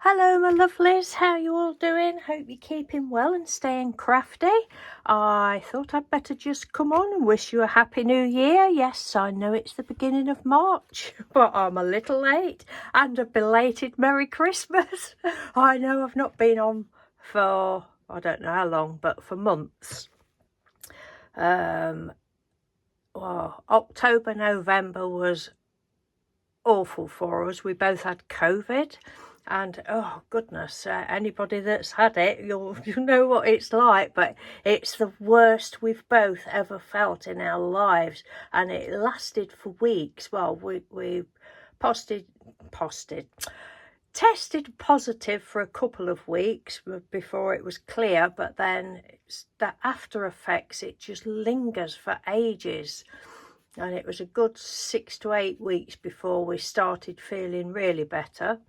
Hello my lovelies, how you all doing? Hope you're keeping well and staying crafty. I thought I'd better just come on and wish you a happy new year. Yes, I know it's the beginning of March, but I'm a little late, and a belated Merry Christmas. I know I've not been on for, I don't know how long, but for months. Well, October, November was awful for us. We both had COVID. And oh goodness, anybody that's had it, you know what it's like, but it's the worst we've both ever felt in our lives, and it lasted for weeks. Well, we tested positive for a couple of weeks before it was clear, but then it's the after effects, it just lingers for ages. And it was a good 6 to 8 weeks before we started feeling really better.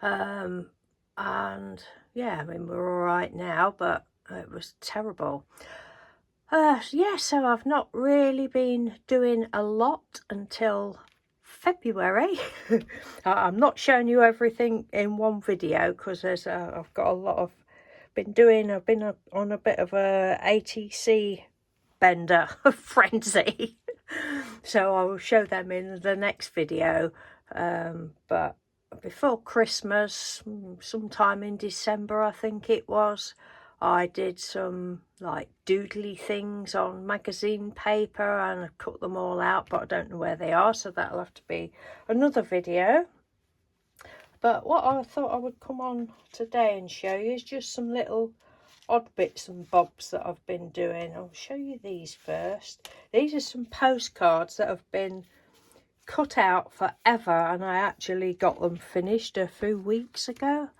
And yeah, I mean, we're all right now, but it was terrible. Yeah, so I've not really been doing a lot until February. I'm not showing you everything in one video because I've got a lot of I've been on a bit of a ATC bender frenzy. So I will show them in the next video, but before Christmas, sometime in December I think it was, I did some like doodly things on magazine paper and I cut them all out, but I don't know where they are, so that'll have to be another video. But what I thought I would come on today and show you is just some little odd bits and bobs that I've been doing. I'll show you these first. These are some postcards that have been cut out forever, and I actually got them finished a few weeks ago.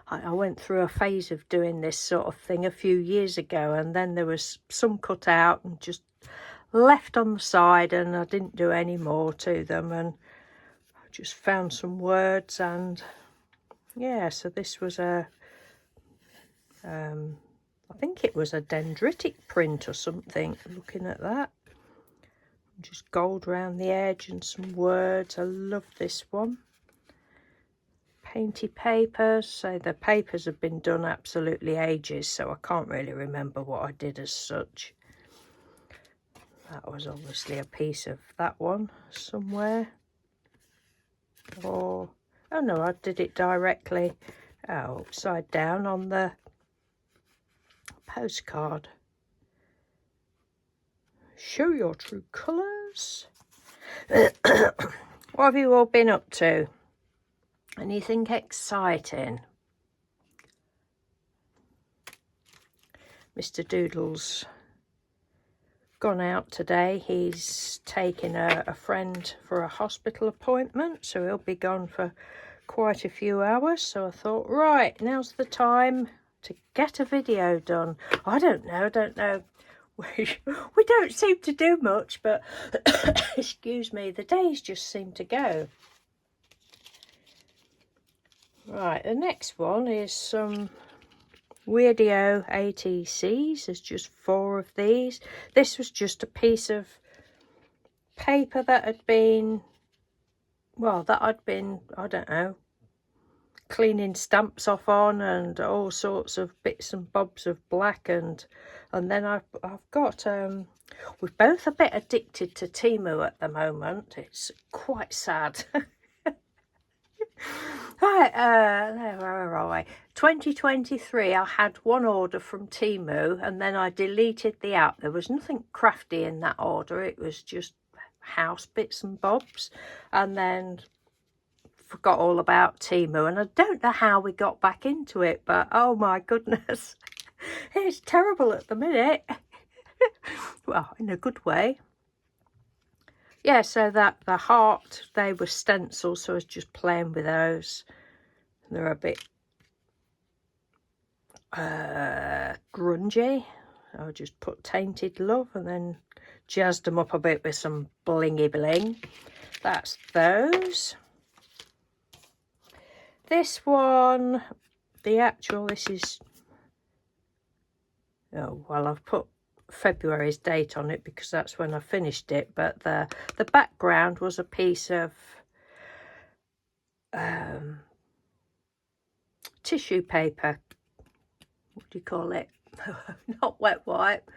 I went through a phase of doing this sort of thing a few years ago, and then there was some cut out and just left on the side, and I didn't do any more to them, and I just found some words. And yeah, so this was a I think it was a dendritic print or something, looking at that. Just gold around the edge and some words. I love this one. Painty papers. So the papers have been done absolutely ages, so I can't really remember what I did as such. That was obviously a piece of that one somewhere. Or, oh no, I did it directly upside down on the postcard. Show your true colours. What have you all been up to? Anything exciting? Mr. Doodle's gone out today. He's taken a friend for a hospital appointment, so he'll be gone for quite a few hours. So I thought, right, now's the time to get a video done. I don't know. We don't seem to do much, but excuse me, the days just seem to go. Right, the next one is some Weirdio ATCs. There's just 4 of these. This was just a piece of paper that had been, well, that I'd been, I don't know, cleaning stamps off on, and all sorts of bits and bobs of black, and then I've got we're both a bit addicted to Temu at the moment. It's quite sad. Right, where are we? 2023, I had one order from Temu, and then I deleted the app. There was nothing crafty in that order. It was just house bits and bobs, and then forgot all about Temu, and I don't know how we got back into it, but oh my goodness, it's terrible at the minute. Well, in a good way. Yeah, so that the heart, they were stencils, so I was just playing with those. They're a bit grungy. I just put Tainted Love and then jazzed them up a bit with some blingy bling. That's those. This one, this is, oh, well, I've put February's date on it because that's when I finished it, but the background was a piece of tissue paper. What do you call it? Not wet wipe.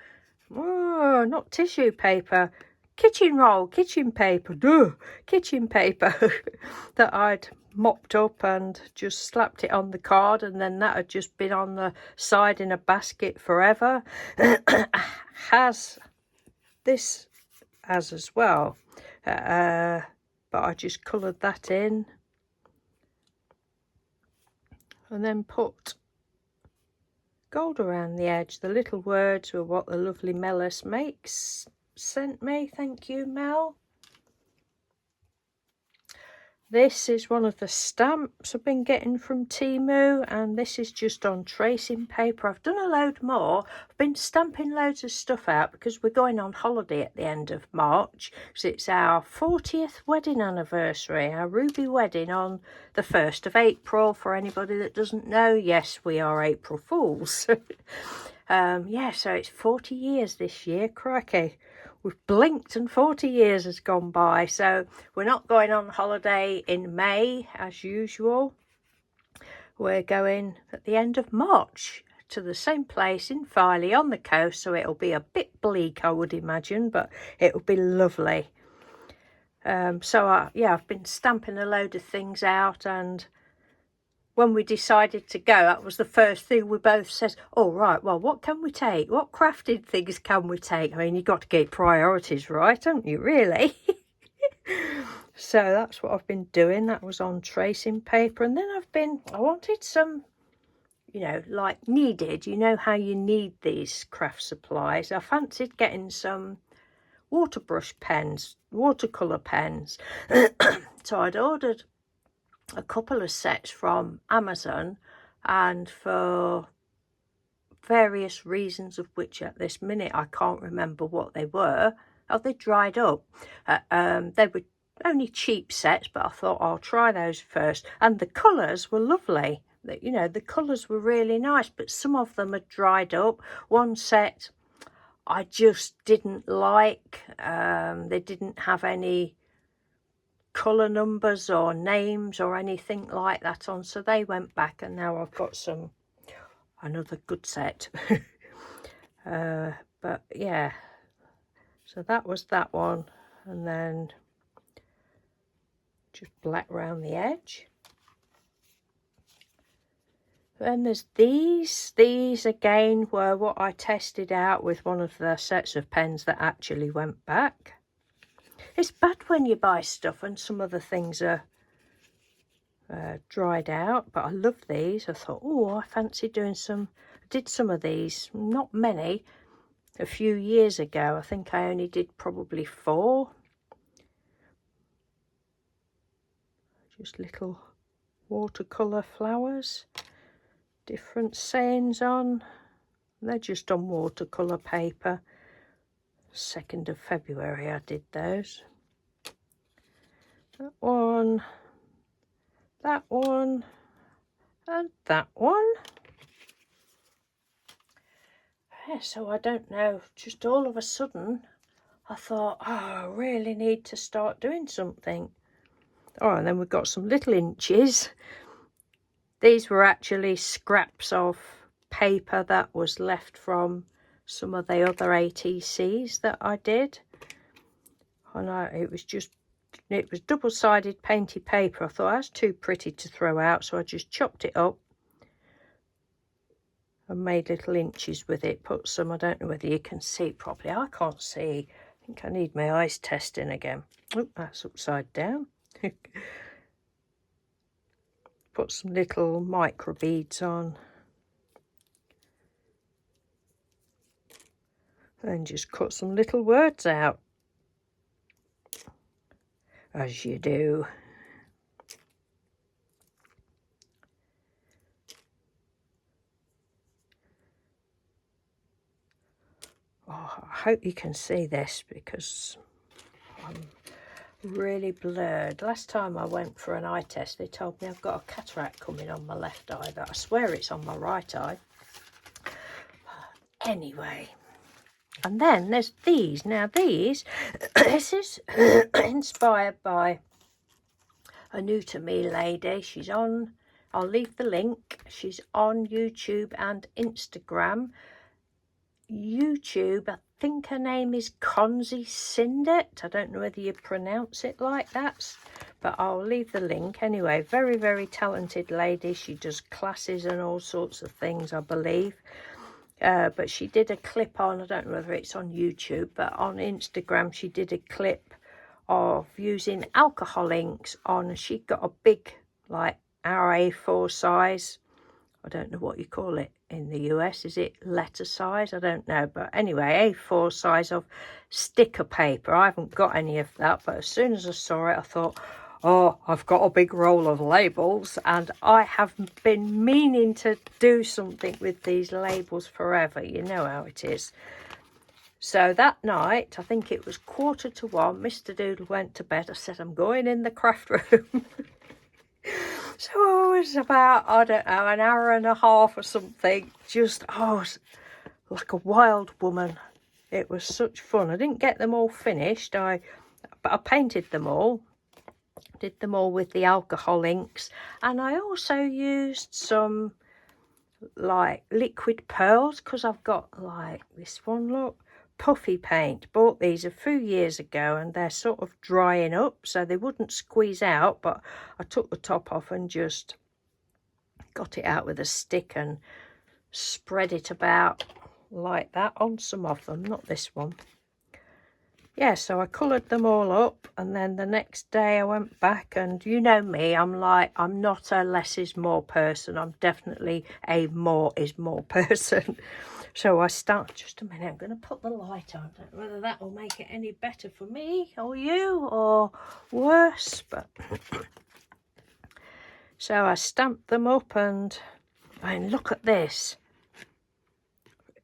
Oh, not tissue paper. Kitchen roll, kitchen paper. Duh, kitchen paper that I'd mopped up and just slapped it on the card, and then that had just been on the side in a basket forever. This has as well, but I just coloured that in and then put gold around the edge. The little words were what the lovely Mellis makes sent me. Thank you, Mel. This is one of the stamps I've been getting from Temu, and this is just on tracing paper. I've done a load more. I've been stamping loads of stuff out because we're going on holiday at the end of March, because it's our 40th wedding anniversary, our Ruby wedding on the 1st of April. For anybody that doesn't know, yes, we are April Fools. Yeah, so it's 40 years this year, crikey. We've blinked and 40 years has gone by. So we're not going on holiday in May as usual. We're going at the end of March to the same place in Filey on the coast. So it'll be a bit bleak, I would imagine, but it'll be lovely. Yeah, I've been stamping a load of things out, and when we decided to go, that was the first thing we both said. Oh, right, well, what can we take? What crafted things can we take? I mean, you've got to get priorities right, haven't you, really? So that's what I've been doing. That was on tracing paper. And then I wanted some, you know, like needed. You know how you need these craft supplies. I fancied getting some water brush pens, watercolour pens. So I'd ordered a couple of sets from Amazon, and for various reasons of which at this minute I can't remember what they were. Oh, they dried up. They were only cheap sets, but I thought I'll try those first, and the colours were lovely. You know, the colours were really nice, but some of them had dried up. One set I just didn't like. They didn't have any colour numbers or names or anything like that on, so they went back, and now I've got another good set. But yeah, so that was that one, and then just black round the edge. Then there's these again were what I tested out with one of the sets of pens that actually went back. It's bad when you buy stuff and some of the things are dried out, but I love these. I thought, oh, I fancy doing some. I did some of these, not many, a few years ago. I think I only did probably 4. Just little watercolour flowers, different sayings on. They're just on watercolour paper. 2nd of February I did those. That one, and that one. Yeah, so I don't know, just all of a sudden I thought, oh, I really need to start doing something. Oh, and then we've got some little inches. These were actually scraps of paper that was left from some of the other ATCs that I did. And it was double-sided painty paper. I thought that's too pretty to throw out, so I just chopped it up and made little inches with it. Put some, I don't know whether you can see properly. I can't see. I think I need my eyes testing again. Oh, that's upside down. Put some little micro beads on. And just cut some little words out. As you do. Oh, I hope you can see this because I'm really blurred. Last time I went for an eye test, they told me I've got a cataract coming on my left eye, but I swear it's on my right eye. Anyway, and then there's these. Now these, this is inspired by a new to me lady. She's on, I'll leave the link. She's on YouTube and Instagram. YouTube, I think her name is Conzi Sindet. I don't know whether you pronounce it like that, but I'll leave the link anyway. Very, very talented lady. She does classes and all sorts of things, I believe. But she did a clip on, I don't know whether it's on YouTube, but on Instagram she did a clip of using alcohol inks on. She got a big, like our A4 size, I don't know what you call it in the US, is it letter size? I don't know, but anyway, A4 size of sticker paper. I haven't got any of that, but as soon as I saw it I thought, oh, I've got a big roll of labels, and I have been meaning to do something with these labels forever. You know how it is. So that night, I think it was 1:45, Mr. Doodle went to bed. I said, I'm going in the craft room. So I was about, I don't know, an hour and a half or something, just, oh, like a wild woman. It was such fun. I didn't get them all finished, but I painted them all. Did them all with the alcohol inks, and I also used some like liquid pearls, because I've got like this one, look, puffy paint. Bought these a few years ago and they're sort of drying up so they wouldn't squeeze out, but I took the top off and just got it out with a stick and spread it about like that on some of them, not this one. Yeah, so I coloured them all up, and then the next day I went back, and you know me, I'm not a less is more person. I'm definitely a more is more person. So I start, just a minute, I'm going to put the light on. I don't know whether that will make it any better for me or you, or worse, but so I stamped them up, and I mean, look at this.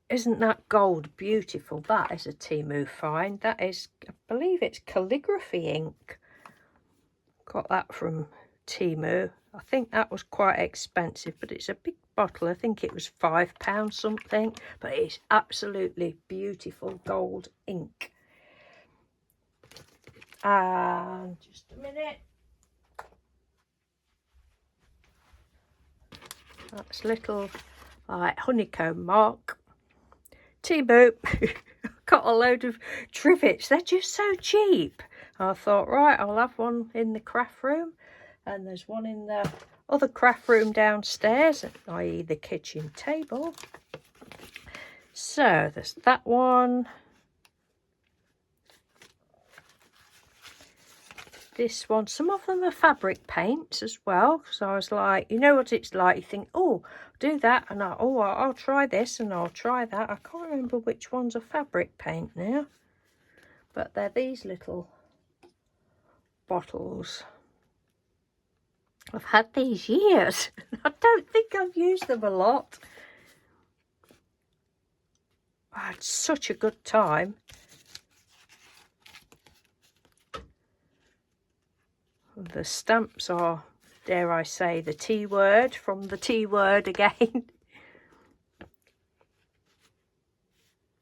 Isn't that gold beautiful? That is a Temu find. That is, I believe it's calligraphy ink. Got that from Temu. I think that was quite expensive, but it's a big bottle. I think it was £5 something, but it's absolutely beautiful gold ink. And just a minute. That's little like honeycomb mark. Temu. Got a load of trivets. They're just so cheap. I thought, right, I'll have one in the craft room, and there's one in the other craft room downstairs, i.e. the kitchen table. So there's that one. This one, some of them are fabric paints as well, so I was like, you know what it's like, you think, oh, do that, and I'll try this and I'll try that. I can't remember which one's a fabric paint now, but they're these little bottles. I've had these years. I don't think I've used them a lot. I had such a good time. The stamps are, dare I say, the T word from the T word again.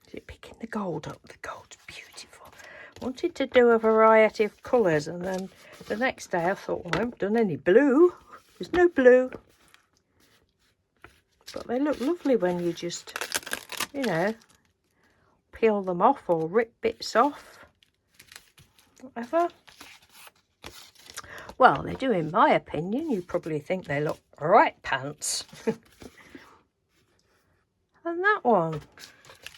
Is it picking the gold up? The gold's beautiful. Wanted to do a variety of colours, and then the next day I thought, well, I haven't done any blue. There's no blue. But they look lovely when you just, you know, peel them off or rip bits off. Whatever. Well, they do in my opinion. You probably think they look right pants. And that one.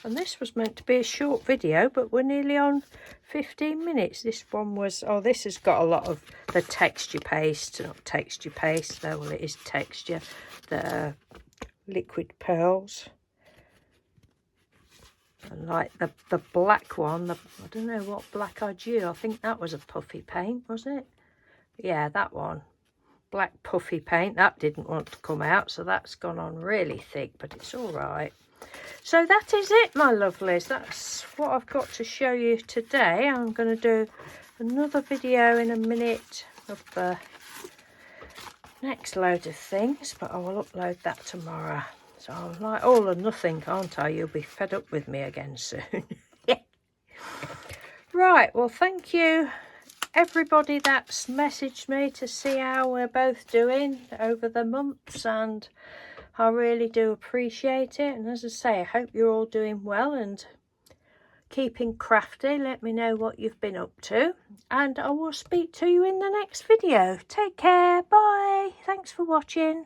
And this was meant to be a short video, but we're nearly on 15 minutes. This one was, oh, this has got a lot of the texture paste, not texture paste, though, well, it is texture, the liquid pearls. And like the black one, I don't know what black I'd use. I think that was a puffy paint, was it? Yeah, that one. Black puffy paint. That didn't want to come out, so that's gone on really thick, but it's all right. So that is it, my lovelies. That's what I've got to show you today. I'm going to do another video in a minute of the next load of things, but I will upload that tomorrow. So I'm like all or nothing, can't I? You'll be fed up with me again soon. Right, well, thank you everybody that's messaged me to see how we're both doing over the months, and I really do appreciate it. And as I say, I hope you're all doing well and keeping crafty. Let me know what you've been up to, and I will speak to you in the next video. Take care. Bye. Thanks for watching.